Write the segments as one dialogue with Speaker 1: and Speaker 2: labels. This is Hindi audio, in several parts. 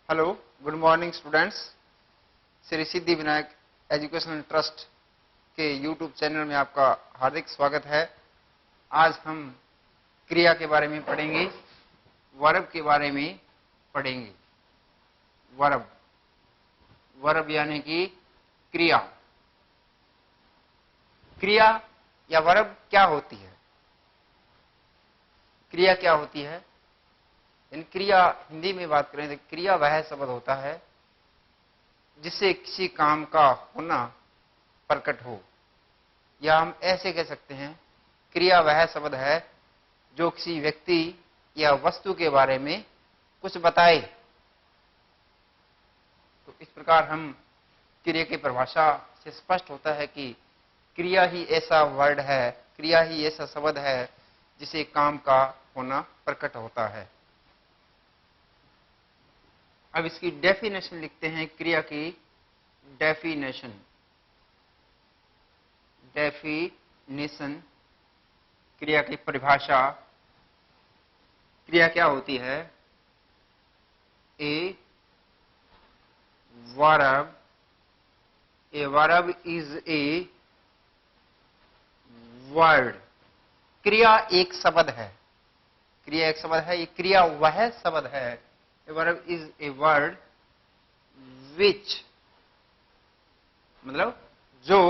Speaker 1: Hello, good morning students. Shri Siddhi Vinayak educational trust के यूट्यूब चैनल में आपका हार्दिक स्वागत है। आज हम क्रिया के बारे में पढ़ेंगे, वर्ब के बारे में पढ़ेंगे। वर्ब, वर्ब यानी कि क्रिया। क्रिया या वर्ब क्या होती है? क्रिया क्या होती है? क्रिया हिंदी में बात करें तो क्रिया वह शब्द होता है जिससे किसी काम का होना प्रकट हो, या हम ऐसे कह सकते हैं क्रिया वह शब्द है जो किसी व्यक्ति या वस्तु के बारे में कुछ बताए। तो इस प्रकार हम क्रिया की परिभाषा से स्पष्ट होता है कि क्रिया ही ऐसा वर्ड है, क्रिया ही ऐसा शब्द है जिसे काम का होना प्रकट होता है। अब इसकी डेफिनेशन लिखते हैं। क्रिया की डेफिनेशन, क्रिया की परिभाषा। क्रिया क्या होती है? A verb is a word. क्रिया एक शब्द है, क्रिया एक शब्द है। ये क्रिया वह शब्द है। A verb is a word which मतलब जो,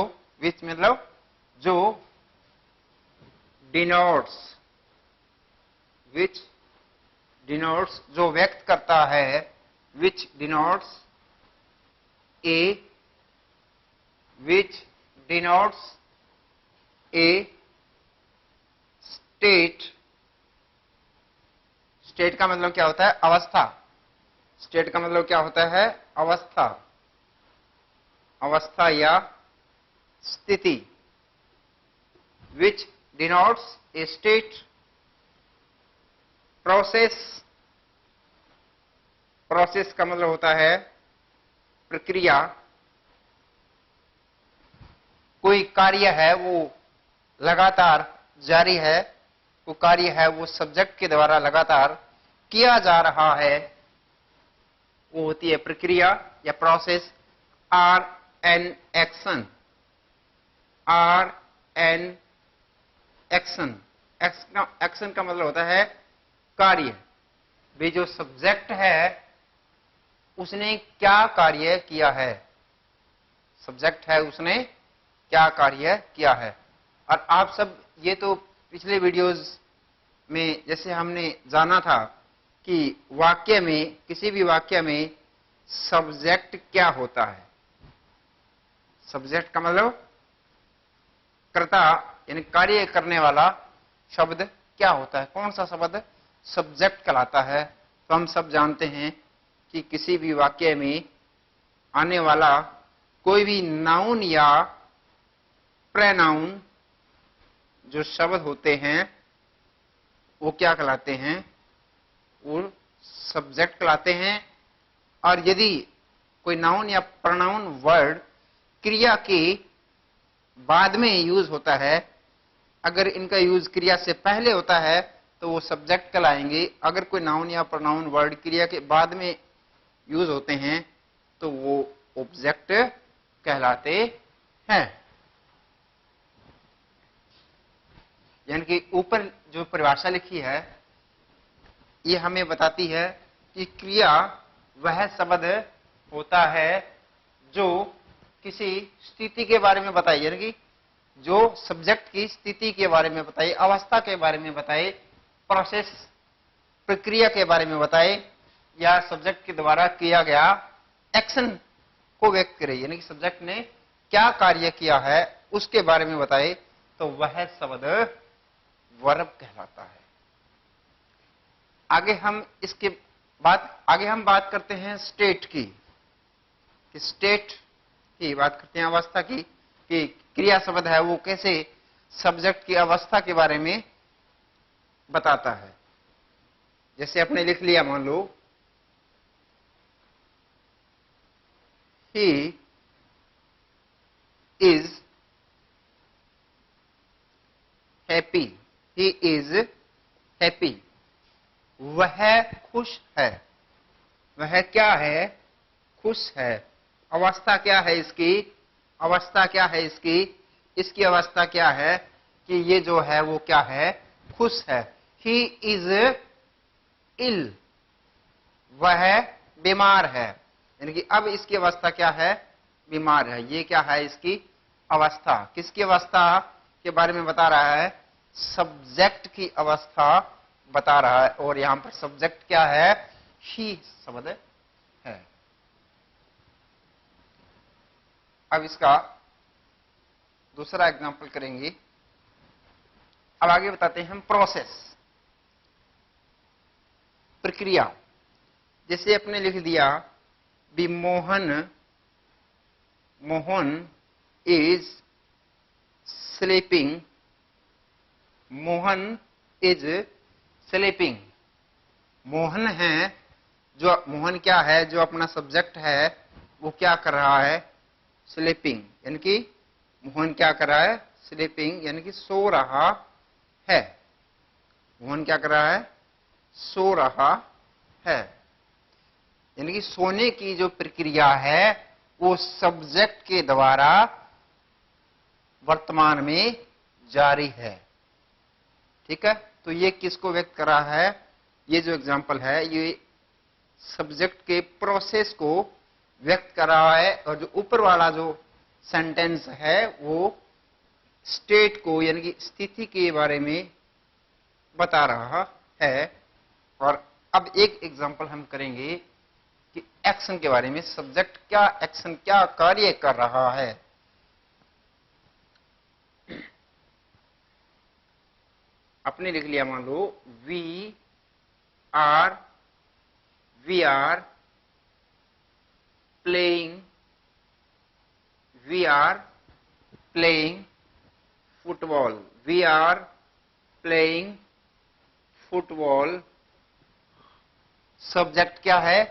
Speaker 1: which मतलब जो denotes, which denotes जो व्यक्त करता है, which denotes a, which denotes a state। State का मतलब क्या होता है? अवस्था। स्टेट का मतलब क्या होता है? अवस्था, अवस्था या स्थिति। विच डिनोट्स ए स्टेट, प्रोसेस। प्रोसेस का मतलब होता है प्रक्रिया। कोई कार्य है वो लगातार जारी है, वो कार्य है वो सब्जेक्ट के द्वारा लगातार किया जा रहा है, वो होती है प्रक्रिया या process. Are an action, are an action. Action का मतलब होता है कार्य। वे जो सब्जेक्ट है उसने क्या कार्य किया है, सब्जेक्ट है उसने क्या कार्य किया है। और आप सब ये तो पिछले वीडियोस में जैसे हमने जाना था कि वाक्य में, किसी भी वाक्य में सब्जेक्ट क्या होता है। सब्जेक्ट का मतलब कर्ता यानी कार्य करने वाला शब्द क्या होता है, कौन सा शब्द सब्जेक्ट कहलाता है। तो हम सब जानते हैं कि किसी भी वाक्य में आने वाला कोई भी नाउन या प्रोनाउन जो शब्द होते हैं वो क्या कहलाते हैं? वो सब्जेक्ट कहलाते हैं। और यदि कोई नाउन या प्रोनाउन वर्ड क्रिया के बाद में यूज होता है, अगर इनका यूज क्रिया से पहले होता है तो वो सब्जेक्ट कहलाएंगे। अगर कोई नाउन या प्रोनाउन वर्ड क्रिया के बाद में यूज होते हैं तो वो ऑब्जेक्ट कहलाते हैं। यानी कि ऊपर जो परिभाषा लिखी है ये हमें बताती है कि क्रिया वह शब्द होता है जो किसी स्थिति के बारे में बताए, यानी कि जो सब्जेक्ट की स्थिति के बारे में बताए, अवस्था के बारे में बताए, प्रोसेस प्रक्रिया के बारे में बताए, या सब्जेक्ट के द्वारा किया गया एक्शन को व्यक्त करे, यानी कि सब्जेक्ट ने क्या कार्य किया है उसके बारे में बताए, तो वह शब्द वर्ब कहलाता है। आगे हम बात करते हैं स्टेट की, कि स्टेट की बात करते हैं, अवस्था की, कि क्रिया शब्द है वो कैसे सब्जेक्ट की अवस्था के बारे में बताता है। जैसे आपने लिख लिया, मान लो he is happy, he is happy, वह खुश है। वह क्या है, खुश है। अवस्था क्या है इसकी, अवस्था क्या है इसकी, इसकी अवस्था क्या है कि ये जो है वो क्या है, खुश है। ही इज इल, वह बीमार है। यानी कि अब इसकी अवस्था क्या है, बीमार है। ये क्या है इसकी अवस्था, किसकी अवस्था के बारे में बता रहा है, सब्जेक्ट की अवस्था बता रहा है। और यहां पर सब्जेक्ट क्या है, ही शब्द है। अब इसका दूसरा एग्जांपल करेंगे। अब आगे बताते हैं हम प्रोसेस, प्रक्रिया। जैसे अपने लिख दिया बी Mohan, Mohan is sleeping, Mohan is sleeping. Mohan है जो, मोहन क्या है, जो अपना सब्जेक्ट है वो क्या कर रहा है, स्लीपिंग। यानी कि मोहन क्या कर रहा है, स्लीपिंग, यानी कि सो रहा है। मोहन क्या कर रहा है, सो रहा है। यानी कि सोने की जो प्रक्रिया है वो सब्जेक्ट के द्वारा वर्तमान में जारी है। ठीक है, तो ये किसको व्यक्त कर रहा है, ये जो एग्जांपल है ये सब्जेक्ट के प्रोसेस को व्यक्त कर रहा है। और जो ऊपर वाला जो सेंटेंस है वो स्टेट को, यानी कि स्थिति के बारे में बता रहा है। और अब एक एग्जांपल हम करेंगे कि एक्शन के बारे में, सब्जेक्ट क्या एक्शन, क्या कार्य कर रहा है। आपने लिख लिया, मान लो we are playing, we are playing football, we are playing football. Subject क्या है,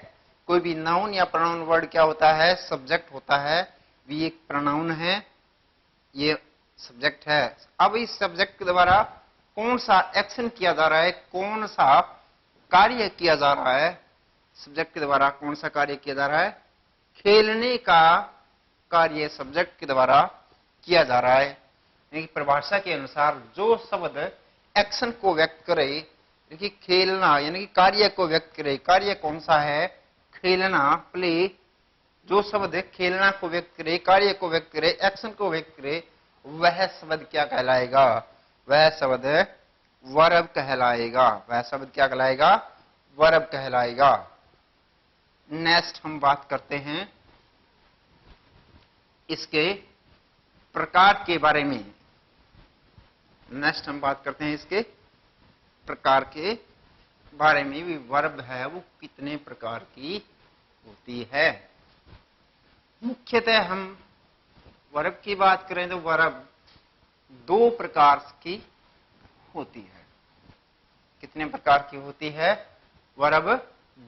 Speaker 1: कोई भी नाउन या प्रोनाउन वर्ड क्या होता है, सब्जेक्ट होता है। वी एक प्रोनाउन है, ये सब्जेक्ट है। अब इस सब्जेक्ट के द्वारा कौन सा एक्शन किया जा रहा है, कौन सा कार्य किया जा रहा है, सब्जेक्ट के द्वारा कौन सा कार्य किया जा रहा है, खेलने का कार्य सब्जेक्ट के द्वारा किया जा रहा है। यानी परिभाषा के अनुसार जो शब्द एक्शन को व्यक्त करे, देखिए खेलना यानी कि कार्य को व्यक्त करे, कार्य कौन सा है, खेलना, प्ले। जो शब्द खेलना को व्यक्त करे, कार्य को व्यक्त करे, एक्शन को व्यक्त करे, वह शब्द क्या कहलाएगा, वह शब्द वर्ब कहलाएगा। वह शब्द क्या कहलाएगा, वर्ब कहलाएगा। नेक्स्ट हम बात करते हैं इसके प्रकार के बारे में। नेक्स्ट हम बात करते हैं इसके प्रकार के बारे में भी। वर्ब है वो कितने प्रकार की होती है। मुख्यतः हम वर्ब की बात करें तो वर्ब दो प्रकार की होती है। कितने प्रकार की होती है, वर्ब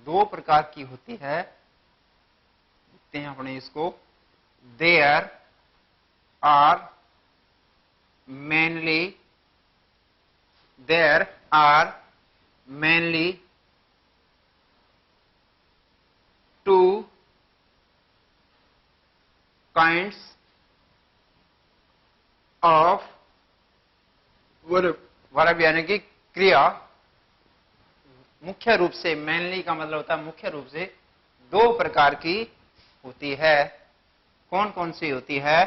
Speaker 1: दो प्रकार की होती है। देखते हैं अपने इसको। There are mainly, there are mainly two kinds of verb. Verb यानी कि क्रिया। मुख्य रूप से, मेनली का मतलब होता है मुख्य रूप से, दो प्रकार की होती है। कौन कौन सी होती है,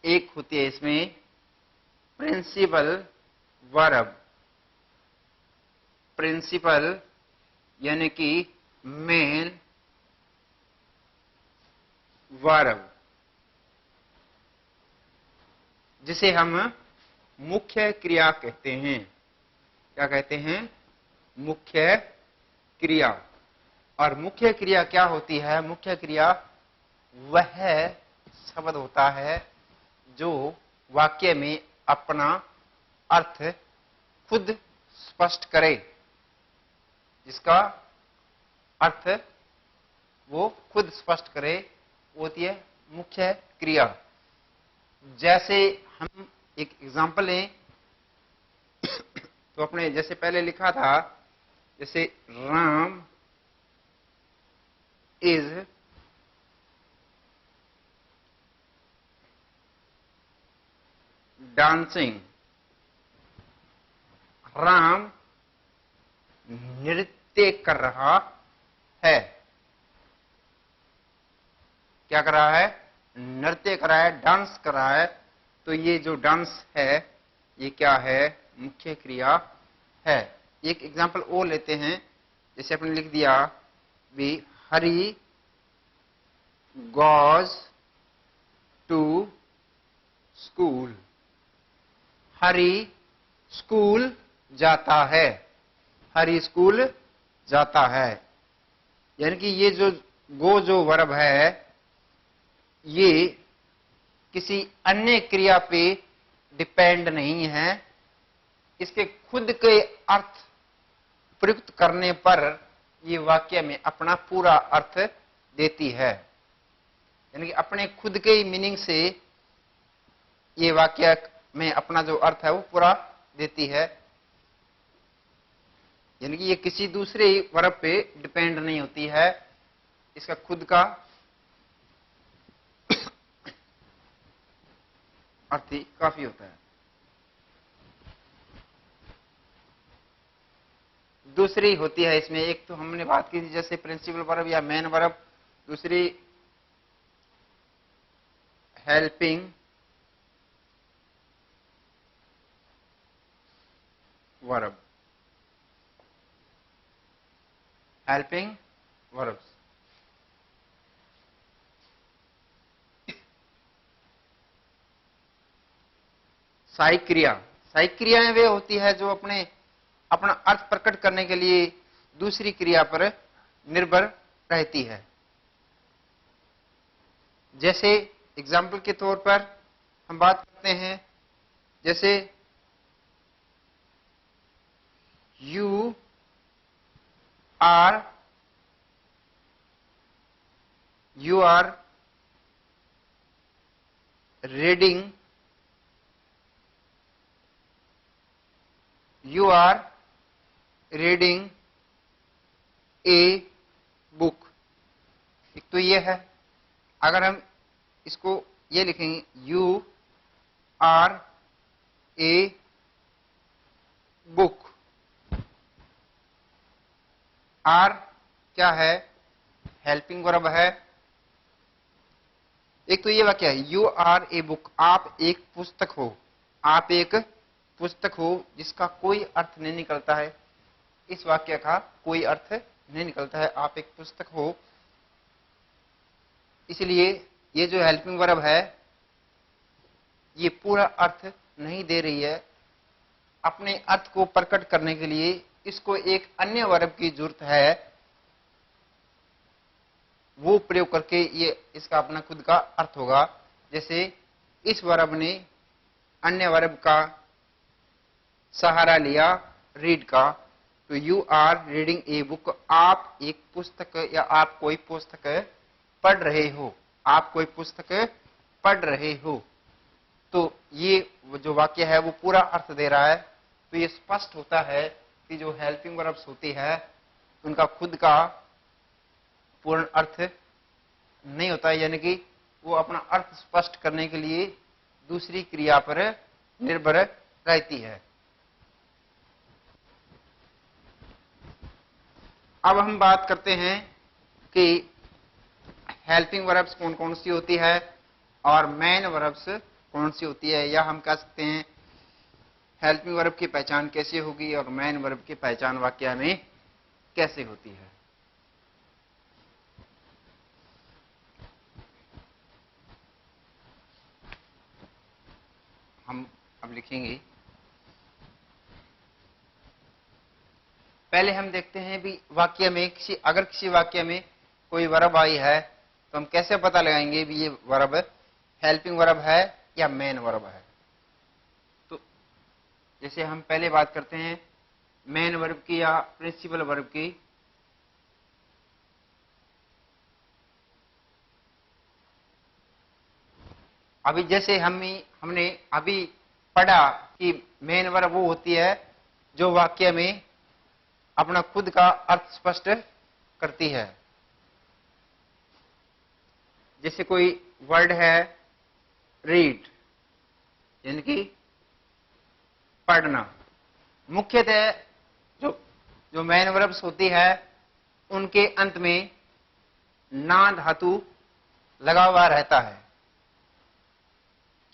Speaker 1: एक होती है इसमें प्रिंसिपल वर्ब, प्रिंसिपल यानी कि मेन वर्ब, जिसे हम मुख्य क्रिया कहते हैं। क्या कहते हैं, मुख्य क्रिया। और मुख्य क्रिया क्या होती है, मुख्य क्रिया वह शब्द होता है जो वाक्य में अपना अर्थ खुद स्पष्ट करे, जिसका अर्थ वो खुद स्पष्ट करे, वो होती है मुख्य क्रिया। जैसे हम एक एग्जांपल लें तो अपने जैसे पहले लिखा था, जैसे राम इज डांसिंग। राम नृत्य कर रहा है। क्या कर रहा है? नृत्य कर रहा है, डांस कर रहा है। तो ये जो डांस है ये क्या है? मुख्य क्रिया है। एक एग्जांपल और लेते हैं। जैसे आपने लिख दिया भी Hari goes to school. Hari school जाता है। हरी स्कूल जाता है। यानी कि ये जो गो जो वर्ब है ये किसी अन्य क्रिया पे डिपेंड नहीं है। इसके खुद के अर्थ प्रयुक्त करने पर ये वाक्य में अपना पूरा अर्थ देती है। यानी कि अपने खुद के मीनिंग से ये वाक्य में अपना जो अर्थ है वो पूरा देती है। यानी कि ये किसी दूसरे वर्ब पे डिपेंड नहीं होती है। इसका खुद का अर्थ ही काफी होता है। दूसरी होती है इसमें, एक तो हमने बात की थी जैसे प्रिंसिपल वर्ब या मेन वर्ब, दूसरी हेल्पिंग वर्ब। हेल्पिंग वर्ब्स सहायक क्रिया। सहायक क्रियाएं वे होती है जो अपना अर्थ प्रकट करने के लिए दूसरी क्रिया पर निर्भर रहती है। जैसे एग्जाम्पल के तौर पर हम बात करते हैं, जैसे you are reading a book. एक तो ये है। अगर हम इसको ये लिखेंगे you are a book. Are क्या है? हेल्पिंग वर्ब है। एक तो ये वाक्य है यू आर ए बुक, आप एक पुस्तक हो। आप एक पुस्तक हो जिसका कोई अर्थ नहीं निकलता है। इस वाक्य का कोई अर्थ नहीं निकलता है, आप एक पुस्तक हो। इसलिए ये जो हेल्पिंग वर्ब है ये पूरा अर्थ नहीं दे रही है। अपने अर्थ को प्रकट करने के लिए इसको एक अन्य वर्ब की जरूरत है, वो प्रयोग करके ये इसका अपना खुद का अर्थ होगा। जैसे इस वर्ब ने अन्य वर्ब का सहारा लिया रीड का, तो you are reading a book, आप एक पुस्तक या आप कोई पुस्तक पढ़ रहे हो। आप कोई पुस्तक पढ़ रहे हो। तो ये जो वाक्य है वो पूरा अर्थ दे रहा है। तो ये स्पष्ट होता है कि जो हेल्पिंग वर्ब्स होती है उनका खुद का पूर्ण अर्थ नहीं होता है। यानी कि वो अपना अर्थ स्पष्ट करने के लिए दूसरी क्रिया पर निर्भर रहती है। अब हम बात करते हैं कि हेल्पिंग वर्ब्स कौन कौन सी होती है और मेन वर्ब्स कौन सी होती है, या हम कह सकते हैं हेल्पिंग वर्ब की पहचान कैसे होगी और मेन वर्ब की पहचान वाक्य में कैसे होती है। हम अब लिखेंगे। पहले हम देखते हैं भी वाक्य में अगर किसी वाक्य में कोई वर्ब आई है तो हम कैसे पता लगाएंगे भी ये वर्ब हेल्पिंग वर्ब है या मेन वर्ब है। तो जैसे हम पहले बात करते हैं मेन वर्ब की या प्रिंसिपल वर्ब की। अभी जैसे हमने अभी पढ़ा कि मेन वर्ब वो होती है जो वाक्य में अपना खुद का अर्थ स्पष्ट करती है। जैसे कोई वर्ड है रीड, यानी कि पढ़ना। मुख्यतः जो मेन वर्ब्स होती है उनके अंत में ना धातु लगा हुआ रहता है।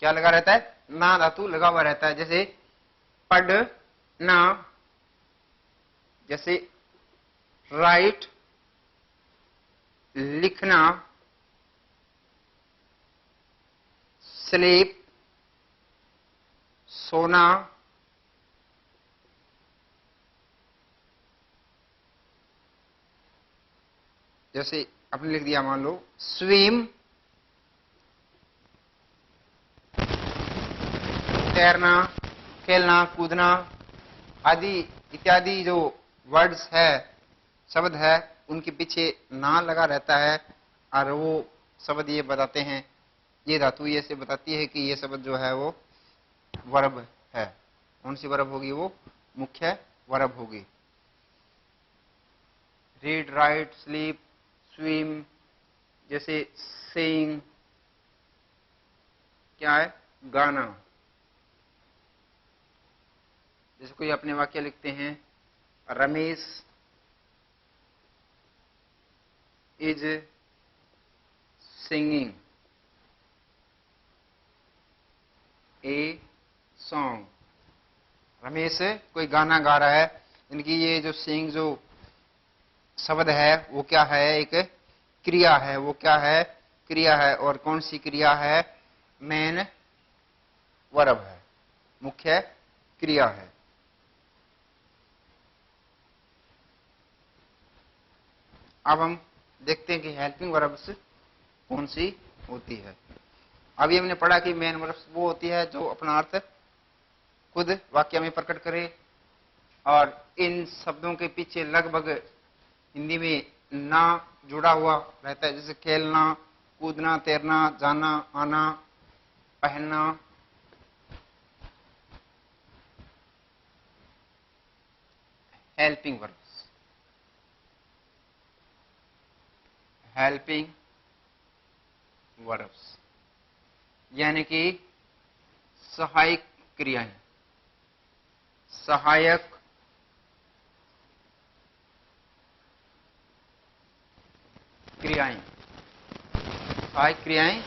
Speaker 1: क्या लगा रहता है? ना धातु लगा हुआ रहता है। जैसे पढ़ना, जैसे राइट लिखना, स्लीप सोना, जैसे आपने लिख दिया मान लो स्विम तैरना, खेलना कूदना आदि इत्यादि जो वर्ड्स है, शब्द है, उनके पीछे ना लगा रहता है और वो शब्द ये बताते हैं, ये धातु ये से बताती है कि ये शब्द जो है वो वर्ब है। कौन सी वर्ब होगी? वो मुख्य वर्ब होगी। रीड, राइट, स्लीप, स्विम, जैसे सिंग क्या है? गाना। जैसे कोई अपने वाक्य लिखते हैं, Ramesh is singing a song. Ramesh कोई गाना गा रहा है। इनकी ये जो सिंग जो शब्द है वो क्या है? एक क्रिया है। वो क्या है? क्रिया है। और कौन सी क्रिया है? मेन वर्ब है, मुख्य क्रिया है। अब हम देखते हैं कि हेल्पिंग वर्ब्स कौन सी होती है। अभी हमने पढ़ा कि मेन वर्ब्स वो होती है जो अपना अर्थ खुद वाक्य में प्रकट करे और इन शब्दों के पीछे लगभग हिंदी में ना जुड़ा हुआ रहता है। जैसे खेलना, कूदना, तैरना, जाना, आना, पहनना। हेल्पिंग वर्ब्स, हेल्पिंग वर्ब्स यानी कि सहायक क्रियाएं, सहायक क्रियाएं। सहायक क्रियाएं,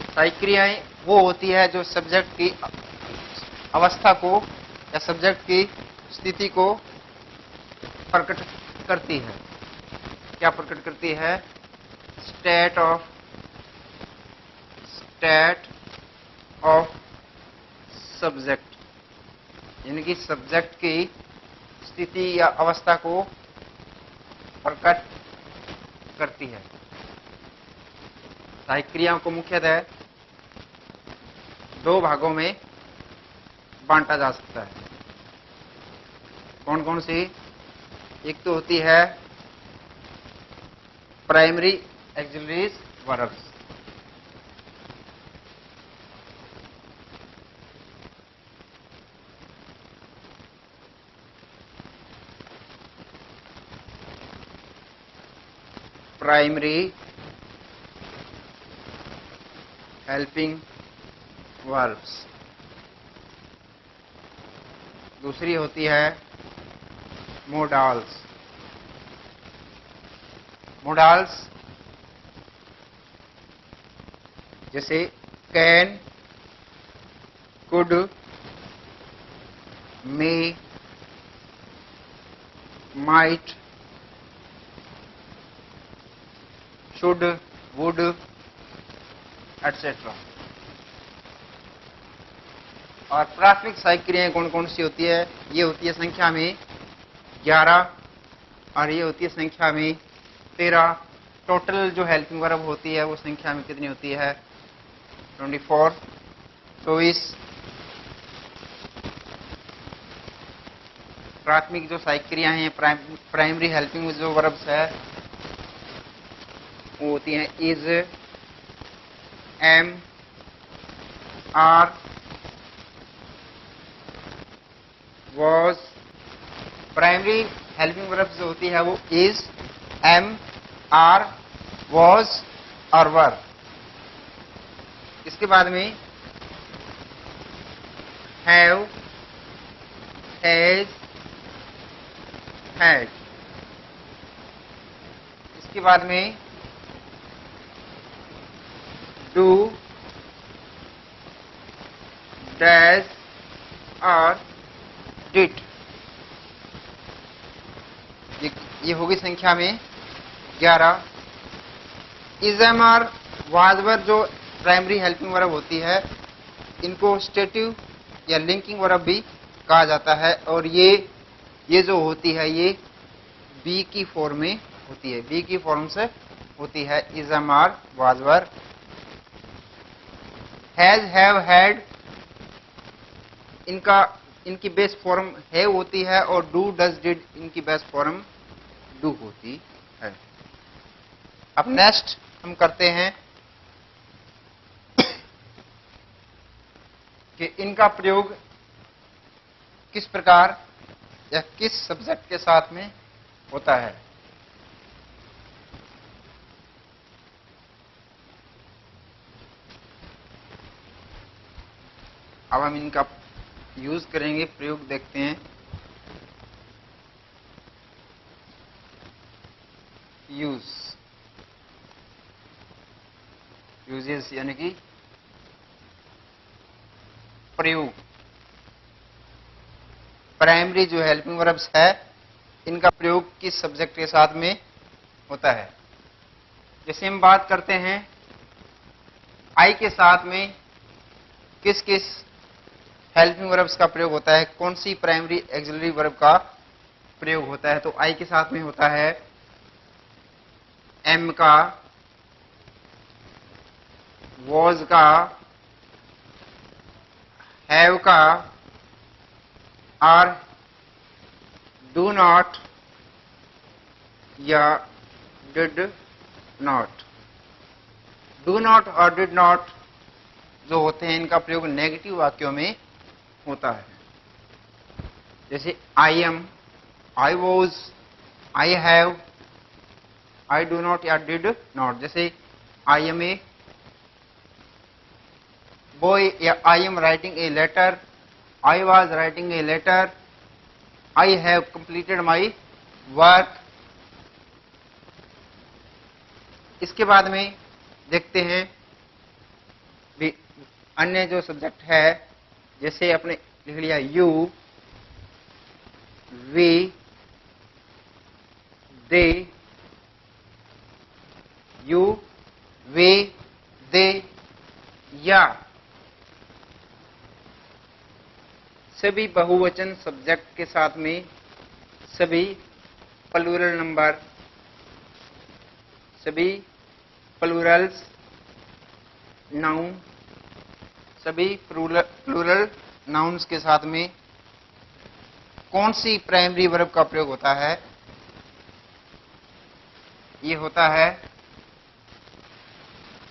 Speaker 1: सहायक क्रियाएं वो होती है जो सब्जेक्ट की अवस्था को या सब्जेक्ट की स्थिति को प्रकट करती है। क्या प्रकट करती है? स्टेट ऑफ सब्जेक्ट, यानी कि सब्जेक्ट की स्थिति या अवस्था को प्रकट करती है। सहायक क्रियाओं को मुख्यतः दो भागों में बांटा जा सकता है। कौन कौन सी? एक तो होती है primary auxiliaries verbs, primary helping verbs. दूसरी होती है मोडाल्स। मोडाल्स जैसे can, could, may, might, should, would etcetera. और प्राथमिक सहायक क्रियाएं कौन कौन सी होती है? ये होती है संख्या में 11 और ये होती है संख्या में 13। टोटल जो हेल्पिंग वर्ब होती है वो संख्या में कितनी होती है? 24, 24। प्राथमिक जो सहायक क्रियाएं हैं, प्राइमरी हेल्पिंग जो वर्ब्स है वो होती हैं is, am, are, was. Primary helping verbs जो होती है वो इज, एम, आर, वॉज और वर। इसके बाद में हैव, हैज, हैड। इसके बाद में डू, डैश और डिड। ये होगी संख्या में 11। इज़म और वाजवर जो प्राइमरी हेल्पिंग वर्ब होती है, इनको स्टेटिव या लिंकिंग वर्ब भी कहा जाता है, और ये जो होती है ये बी की फॉर्म में होती है, बी की फॉर्म से होती है इज़म और वाजवर। हैज, हैव, हैड इनकी बेस फॉर्म है होती है, और डू, डज, डिड इनकी बेस फॉर्म डू होती है। अब नेक्स्ट हम करते हैं कि इनका प्रयोग किस प्रकार या किस सब्जेक्ट के साथ में होता है। अब हम इनका यूज करेंगे, प्रयोग देखते हैं। यूजेस यानी कि प्रयोग। प्राइमरी जो हेल्पिंग वर्ब्स है, इनका प्रयोग किस सब्जेक्ट के साथ में होता है। जैसे हम बात करते हैं आई के साथ में किस किस हेल्पिंग वर्ब्स का प्रयोग होता है, कौन सी प्राइमरी एक्सिलरी वर्ब का प्रयोग होता है, तो आई के साथ में होता है एम का, वॉज का, हैव का, और डू नॉट या डिड नॉट। डू नॉट और डिड नॉट जो होते हैं, इनका प्रयोग नेगेटिव वाक्यों में होता है। जैसे I am, I was, I have, I do not या डिड नॉट। जैसे आई एम ए बॉय या I am writing a letter, I was writing a letter, I have completed my work. इसके बाद में देखते हैं भी अन्य जो सब्जेक्ट है, जैसे अपने लिख लिया यू, वी, दे, यू, वे, दे, या सभी बहुवचन सब्जेक्ट के साथ में सभी प्लूरल नंबर, सभी प्लूरल्स नाउन, सभी प्लूरल नाउन्स के साथ में कौन सी प्राइमरी वर्ब का प्रयोग होता है। ये होता है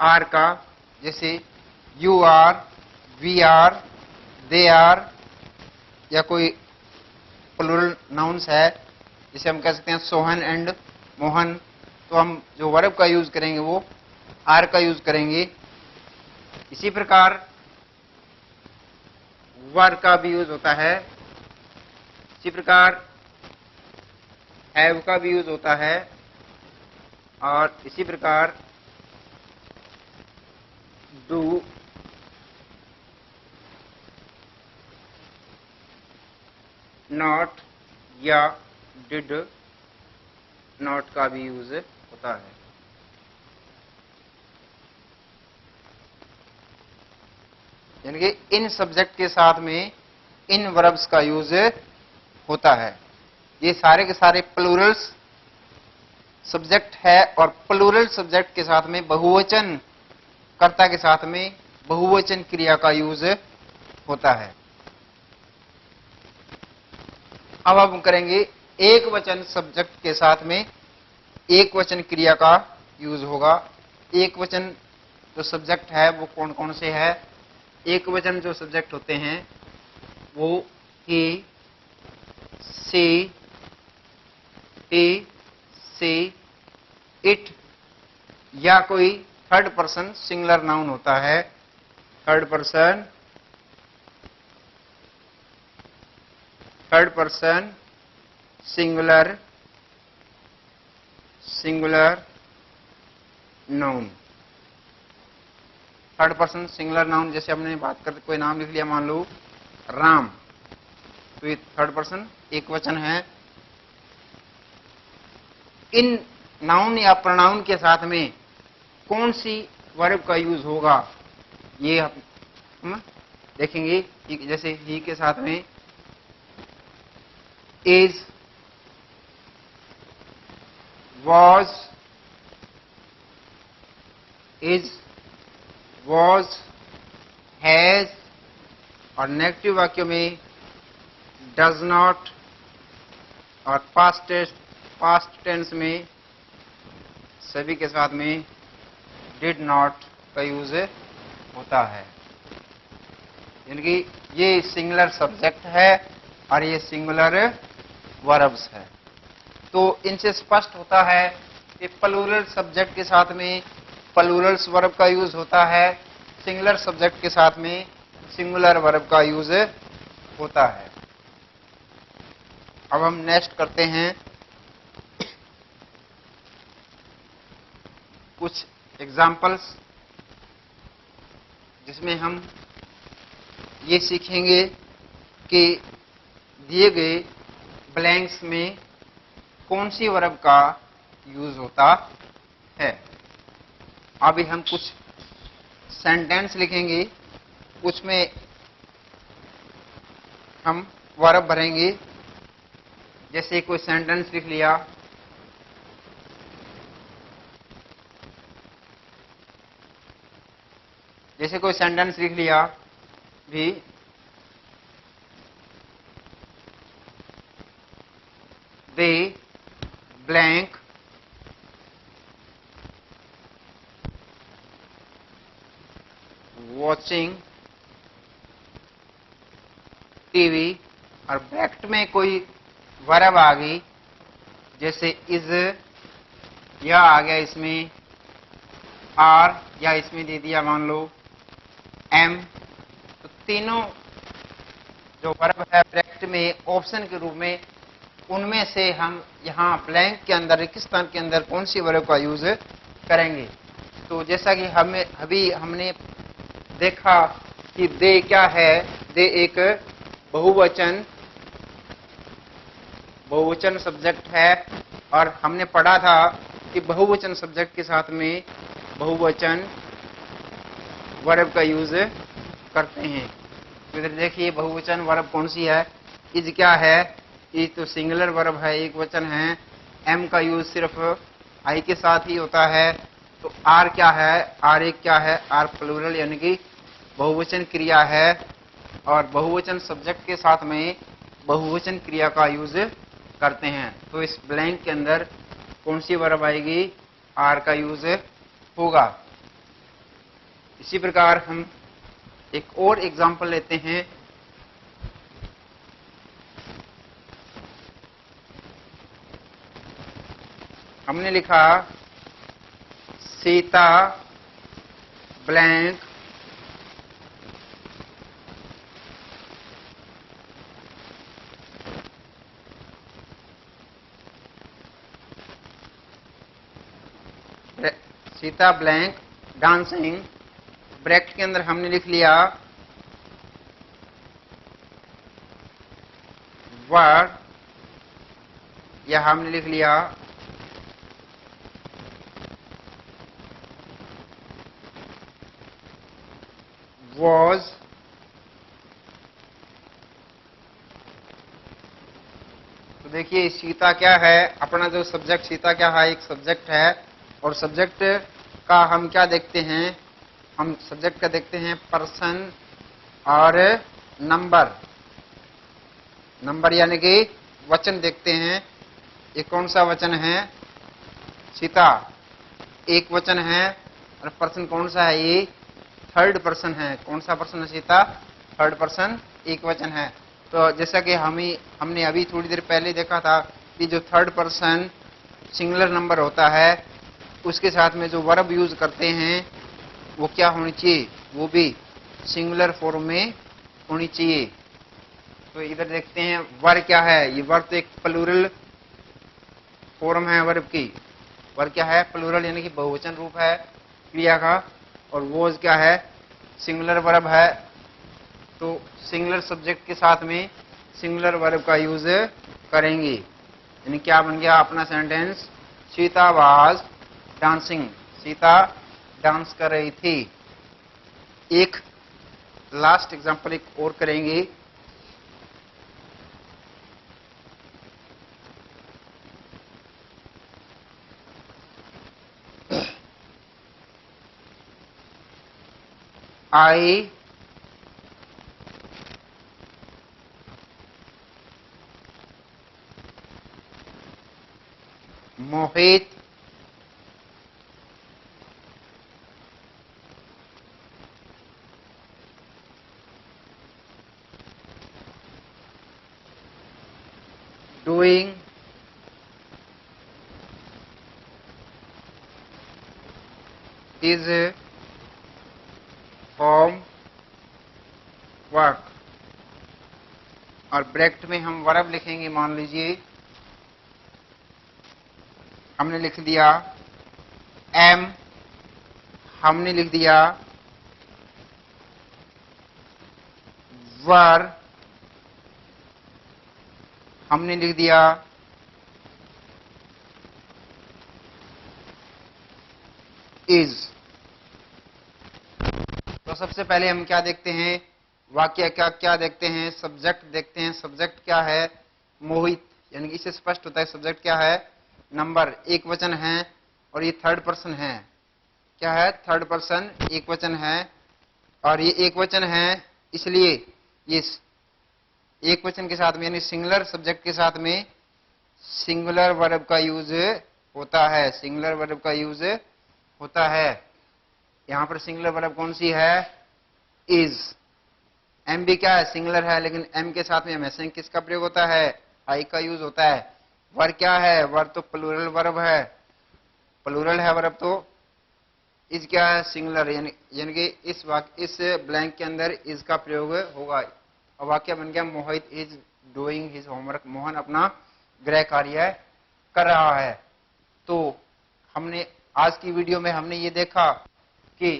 Speaker 1: आर का। जैसे you are, we are, they are, या कोई प्लूरल नाउन्स है, जिसे हम कह सकते हैं सोहन एंड मोहन, तो हम जो वर्ब का यूज करेंगे वो आर का यूज करेंगे। इसी प्रकार वर का भी यूज होता है, इसी प्रकार हैव का भी यूज होता है, और इसी प्रकार डू, नॉट या डिड नॉट का भी यूज होता है। यानी कि इन सब्जेक्ट के साथ में इन वर्ब्स का यूज होता है। ये सारे के सारे प्लूरल्स सब्जेक्ट है, और प्लूरल सब्जेक्ट के साथ में बहुवचन कर्ता के साथ में बहुवचन क्रिया का यूज होता है। अब हम करेंगे एक वचन सब्जेक्ट के साथ में एक वचन क्रिया का यूज होगा। एक वचन जो सब्जेक्ट है वो कौन कौन से है। एक वचन जो सब्जेक्ट होते हैं वो ही, सी, शी, इट या कोई थर्ड पर्सन सिंगुलर नाउन होता है, third person singular noun. Third person singular noun, जैसे हमने बात करते कोई नाम लिख लिया, मान लो राम, तो ये थर्ड पर्सन एक वचन है। इन नाउन या प्रोनाउन के साथ में कौन सी वर्ब का यूज होगा, ये हम देखेंगे। जैसे ही के साथ में इज, was, हैज, और नेगेटिव वाक्यों में डज नॉट, और पास्ट टेंस में सभी के साथ में डिड नॉट का यूज होता है। यानी कि ये सिंगुलर सब्जेक्ट है और ये सिंगुलर वर्ब्स है। तो इनसे स्पष्ट होता है कि प्लूरल सब्जेक्ट के साथ में प्लूरल्स वर्ब का यूज होता है, सिंगुलर सब्जेक्ट के साथ में सिंगुलर वर्ब का यूज होता है। अब हम नेक्स्ट करते हैं कुछ एग्जाम्पल्स, जिसमें हम ये सीखेंगे कि दिए गए ब्लैंक्स में कौन सी वर्ब का यूज होता है। अभी हम कुछ सेंटेंस लिखेंगे, उसमें हम वर्ब भरेंगे। जैसे कोई सेंटेंस लिख लिया, भी दे ब्लैंक वॉचिंग टीवी, और ब्रैकेट में कोई वर्ब आ गई, जैसे इज, या आ गया इसमें आर, या इसमें दे दिया मान लो एम। तो तीनों जो वर्ब है ब्रैकेट में ऑप्शन के रूप में, उनमें से हम यहाँ ब्लैंक के अंदर, रिक्तस्थान के अंदर कौन सी वर्ब का यूज करेंगे। तो जैसा कि हमने देखा कि दे क्या है, दे एक बहुवचन सब्जेक्ट है, और हमने पढ़ा था कि बहुवचन सब्जेक्ट के साथ में बहुवचन वर्ब का यूज करते हैं। तो इधर देखिए बहुवचन वर्ब कौन सी है, इज क्या है, इज तो सिंगुलर वर्ब है, एक वचन है। एम का यूज सिर्फ आई के साथ ही होता है। तो आर क्या है, आर एक क्या है, आर प्लूरल यानी कि बहुवचन क्रिया है, और बहुवचन सब्जेक्ट के साथ में बहुवचन क्रिया का यूज करते हैं। तो इस ब्लैंक के अंदर कौन सी वर्ब आएगी, आर का यूज होगा। इसी प्रकार हम एक और एग्जांपल लेते हैं। हमने लिखा Sita blank Sita blank dancing, bracket के अंदर हमने लिख लिया वर्ड, या हमने लिख लिया was, तो देखिए सीता क्या है, अपना जो सब्जेक्ट सीता क्या है, एक सब्जेक्ट है, और सब्जेक्ट का हम क्या देखते हैं, हम सब्जेक्ट का देखते हैं पर्सन और नंबर यानी कि वचन देखते हैं। ये कौन सा वचन है, सीता एक वचन है, और पर्सन कौन सा है, ये थर्ड पर्सन है। कौन सा पर्सन है, सीता थर्ड पर्सन एक वचन है। तो जैसा कि हमने अभी थोड़ी देर पहले देखा था कि जो थर्ड पर्सन सिंगुलर नंबर होता है उसके साथ में जो वर्ब यूज करते हैं वो क्या होनी चाहिए, वो भी सिंगुलर फॉर्म में होनी चाहिए। तो इधर देखते हैं वर्ब क्या है, ये वर्ब तो एक प्लूरल फॉर्म है वर्ब की। वर्ब क्या है, प्लूरल यानी कि बहुवचन रूप है क्रिया का, और वॉज क्या है, सिंगुलर वर्ब है। तो सिंगुलर सब्जेक्ट के साथ में सिंगुलर वर्ब का यूज करेंगे। यानी क्या बन गया अपना sentence, Sita was dancing, Sita dance कर रही थी। एक लास्ट एग्जांपल एक और करेंगे। आई मोहित doing his homework। और ब्रैकेट में हम वर्ब लिखेंगे। मान लीजिए हमने लिख दिया एम, हमने लिख दिया वर, हमने लिख दिया इज। तो सबसे पहले हम क्या देखते हैं, वाक्य क्या क्या देखते हैं, सब्जेक्ट देखते हैं। सब्जेक्ट क्या है, मोहित, यानी कि इससे स्पष्ट होता है सब्जेक्ट क्या है, नंबर, एक वचन है, और ये थर्ड पर्सन है। क्या है, थर्ड पर्सन एक वचन है, और ये एक वचन है इसलिए ये एक वचन के साथ में यानी सिंगुलर सब्जेक्ट के साथ में सिंगुलर वर्ब का यूज होता है, सिंगुलर वर्ब का यूज होता है। यहां पर सिंगुलर वर्ब कौन सी है, इज। एम भी क्या है, सिंगुलर है, लेकिन एम के साथ में हमेशा किसका प्रयोग होता है, आई का यूज होता है। वर्ब क्या है, वर्ब तो प्लूरल वर्ब है, प्लूरल है वर्ब। तो इज क्या है, सिंगुलर, यानी कि इस ब्लैंक के अंदर इज का प्रयोग होगा। और वाक्य बन गया Mohit is doing his homework, Mohan अपना गृह कार्य कर रहा है। तो हमने आज की वीडियो में हमने ये देखा कि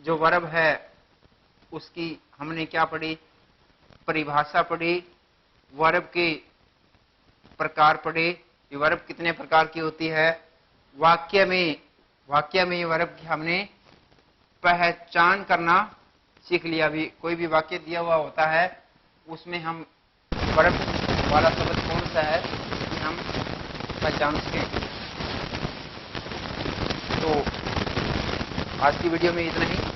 Speaker 1: जो वर्ब है उसकी हमने क्या पढ़ी, परिभाषा पढ़ी, वर्ब के प्रकार पढ़े, ये वर्ब कितने प्रकार की होती है, वाक्य में ये वर्ब की हमने पहचान करना सीख लिया। भी कोई भी वाक्य दिया हुआ होता है उसमें हम वर्ब वाला शब्द कौन सा है कि हम पहचान सकें। तो आज की वीडियो में इतना ही।